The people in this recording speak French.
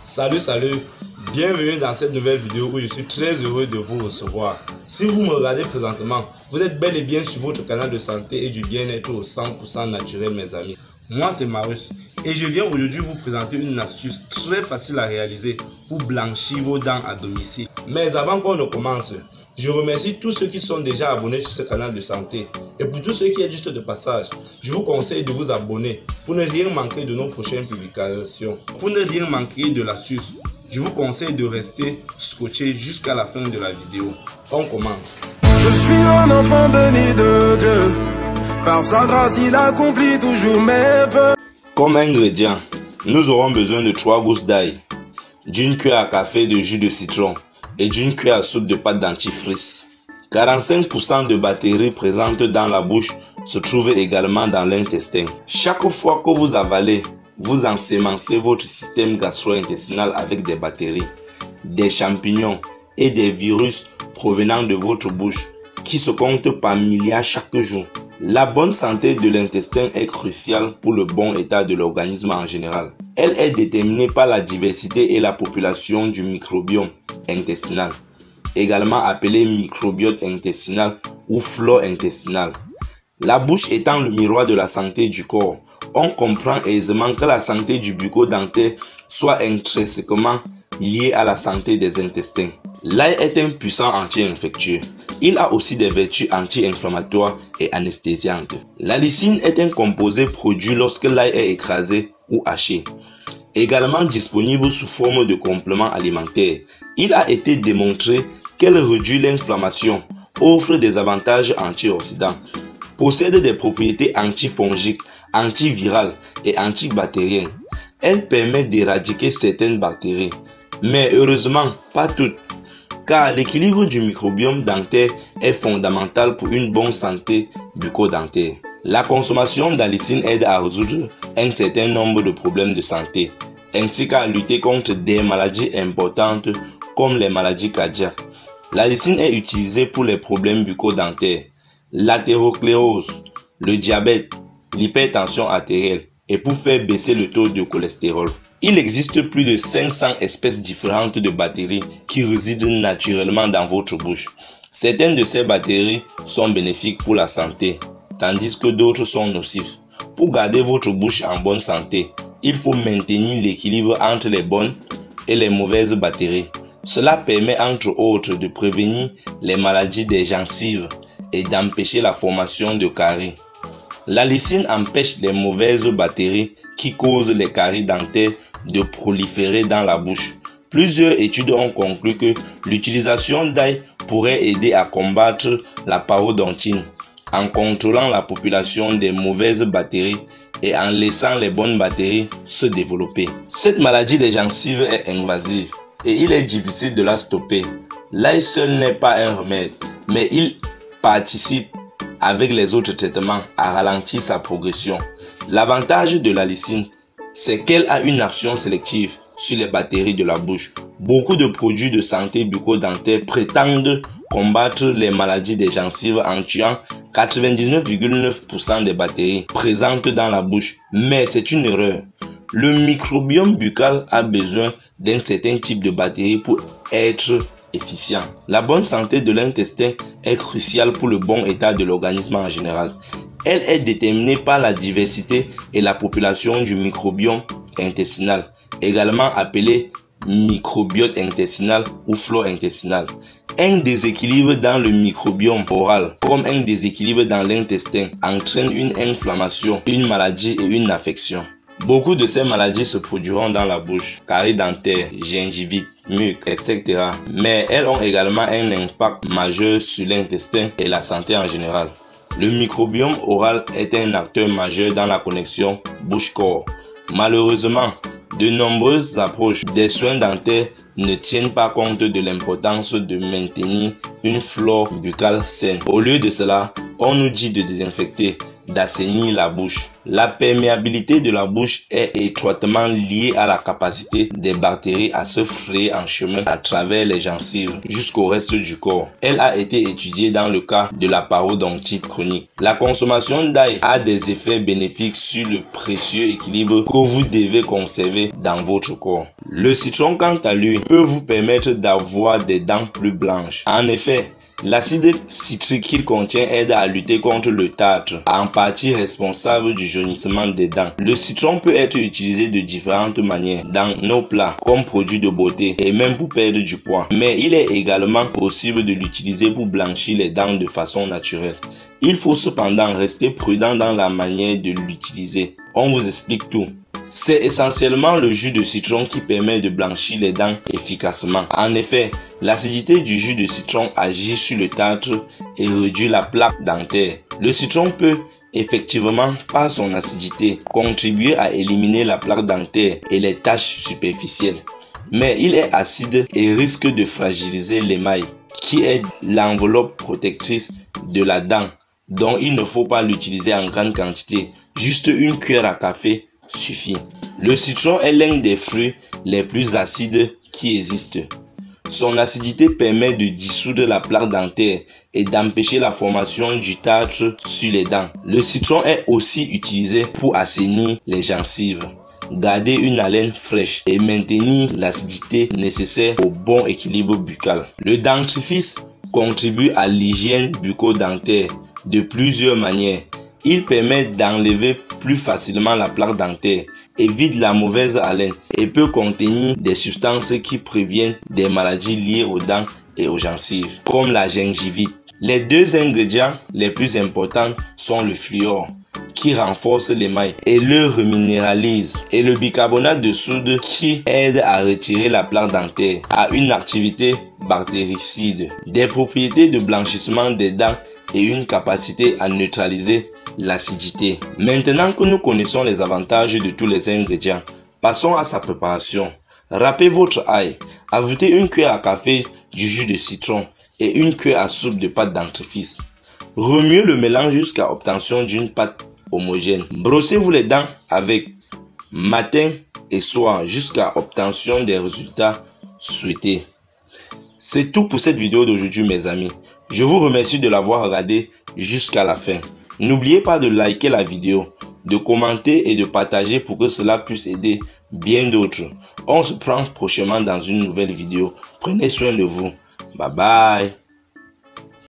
Salut, bienvenue dans cette nouvelle vidéo où je suis très heureux de vous recevoir. Si vous me regardez présentement, vous êtes bel et bien sur votre canal de santé et du bien-être au 100% naturel mes amis. Moi c'est Marius et je viens aujourd'hui vous présenter une astuce très facile à réaliser pour blanchir vos dents à domicile. Mais avant qu'on ne commence, je remercie tous ceux qui sont déjà abonnés sur ce canal de santé. Et pour tous ceux qui sont juste de passage, je vous conseille de vous abonner pour ne rien manquer de nos prochaines publications. Pour ne rien manquer de l'astuce, je vous conseille de rester scotché jusqu'à la fin de la vidéo. On commence. Je suis un enfant béni de Dieu. Par sa grâce, il accomplit toujours mes vœux. Comme ingrédients, nous aurons besoin de 3 gousses d'ail, d'une cuillère à café de jus de citron et d'une cuillère à soupe de pâte dentifrice. 45% de bactéries présentes dans la bouche se trouvent également dans l'intestin. Chaque fois que vous avalez, vous ensémencez votre système gastro-intestinal avec des bactéries, des champignons et des virus provenant de votre bouche qui se comptent par milliards chaque jour. La bonne santé de l'intestin est cruciale pour le bon état de l'organisme en général. Elle est déterminée par la diversité et la population du microbiome intestinal, également appelé microbiote intestinal ou flore intestinale. La bouche étant le miroir de la santé du corps, on comprend aisément que la santé du bucco-dentaire soit intrinsèquement liée à la santé des intestins. L'ail est un puissant anti-infectieux. Il a aussi des vertus anti-inflammatoires et anesthésiantes. La lysine est un composé produit lorsque l'ail est écrasé ou haché. Également disponible sous forme de complément alimentaire, il a été démontré qu'elle réduit l'inflammation, offre des avantages antioxydants, possède des propriétés antifongiques, antivirales et antibactériennes. Elle permet d'éradiquer certaines bactéries, mais heureusement pas toutes, car l'équilibre du microbiome dentaire est fondamental pour une bonne santé bucco-dentaire. La consommation d'alicine aide à résoudre un certain nombre de problèmes de santé, ainsi qu'à lutter contre des maladies importantes comme les maladies cardiaques. L'alicine est utilisée pour les problèmes bucco-dentaires, l'athérosclérose, le diabète, l'hypertension artérielle et pour faire baisser le taux de cholestérol. Il existe plus de 500 espèces différentes de bactéries qui résident naturellement dans votre bouche. Certaines de ces bactéries sont bénéfiques pour la santé, tandis que d'autres sont nocives. Pour garder votre bouche en bonne santé, il faut maintenir l'équilibre entre les bonnes et les mauvaises bactéries. Cela permet entre autres de prévenir les maladies des gencives et d'empêcher la formation de caries. La lysine empêche les mauvaises bactéries qui causent les caries dentaires de proliférer dans la bouche. Plusieurs études ont conclu que l'utilisation d'ail pourrait aider à combattre la parodontine en contrôlant la population des mauvaises bactéries et en laissant les bonnes bactéries se développer. Cette maladie des gencives est invasive et il est difficile de la stopper. L'ail seul n'est pas un remède, mais il participe avec les autres traitements à ralentir sa progression. L'avantage de la lysine, c'est qu'elle a une action sélective sur les bactéries de la bouche. Beaucoup de produits de santé bucco-dentaire prétendent combattre les maladies des gencives en tuant 99,9% des bactéries présentes dans la bouche. Mais c'est une erreur. Le microbiome buccal a besoin d'un certain type de bactéries pour être efficient. La bonne santé de l'intestin est cruciale pour le bon état de l'organisme en général. Elle est déterminée par la diversité et la population du microbiome intestinal, également appelé microbiote intestinal ou flore intestinale. Un déséquilibre dans le microbiome oral, comme un déséquilibre dans l'intestin, entraîne une inflammation, une maladie et une affection. Beaucoup de ces maladies se produiront dans la bouche, caries dentaires, gingivite, muc, etc. Mais elles ont également un impact majeur sur l'intestin et la santé en général. Le microbiome oral est un acteur majeur dans la connexion bouche-corps. Malheureusement, de nombreuses approches des soins dentaires ne tiennent pas compte de l'importance de maintenir une flore buccale saine. Au lieu de cela, on nous dit de désinfecter, d'assainir la bouche. La perméabilité de la bouche est étroitement liée à la capacité des bactéries à se frayer en chemin à travers les gencives jusqu'au reste du corps. Elle a été étudiée dans le cas de la parodontite chronique. La consommation d'ail a des effets bénéfiques sur le précieux équilibre que vous devez conserver dans votre corps. Le citron, quant à lui, peut vous permettre d'avoir des dents plus blanches. En effet, l'acide citrique qu'il contient aide à lutter contre le tartre, en partie responsable du jaunissement des dents. Le citron peut être utilisé de différentes manières dans nos plats, comme produit de beauté et même pour perdre du poids. Mais il est également possible de l'utiliser pour blanchir les dents de façon naturelle. Il faut cependant rester prudent dans la manière de l'utiliser. On vous explique tout. C'est essentiellement le jus de citron qui permet de blanchir les dents efficacement. En effet, l'acidité du jus de citron agit sur le tartre et réduit la plaque dentaire. Le citron peut effectivement, par son acidité, contribuer à éliminer la plaque dentaire et les taches superficielles. Mais il est acide et risque de fragiliser l'émail, qui est l'enveloppe protectrice de la dent, dont il ne faut pas l'utiliser en grande quantité. Juste une cuillère à café suffit. Le citron est l'un des fruits les plus acides qui existent. Son acidité permet de dissoudre la plaque dentaire et d'empêcher la formation du tartre sur les dents. Le citron est aussi utilisé pour assainir les gencives, garder une haleine fraîche et maintenir l'acidité nécessaire au bon équilibre buccal. Le dentifrice contribue à l'hygiène bucco-dentaire de plusieurs manières. Il permet d'enlever plus facilement la plaque dentaire, évite la mauvaise haleine et peut contenir des substances qui préviennent des maladies liées aux dents et aux gencives, comme la gingivite. Les deux ingrédients les plus importants sont le fluor, qui renforce l'émail et le reminéralise, et le bicarbonate de soude qui aide à retirer la plaque dentaire, a une activité bactéricide, des propriétés de blanchissement des dents et une capacité à neutraliser l'acidité. Maintenant que nous connaissons les avantages de tous les ingrédients, passons à sa préparation. Râpez votre ail, ajoutez une cuillère à café du jus de citron et une cuillère à soupe de pâte dentifrice. Remuez le mélange jusqu'à obtention d'une pâte homogène. Brossez-vous les dents avec matin et soir jusqu'à obtention des résultats souhaités. C'est tout pour cette vidéo d'aujourd'hui mes amis. Je vous remercie de l'avoir regardé jusqu'à la fin. N'oubliez pas de liker la vidéo, de commenter et de partager pour que cela puisse aider bien d'autres. On se prend prochainement dans une nouvelle vidéo. Prenez soin de vous. Bye bye.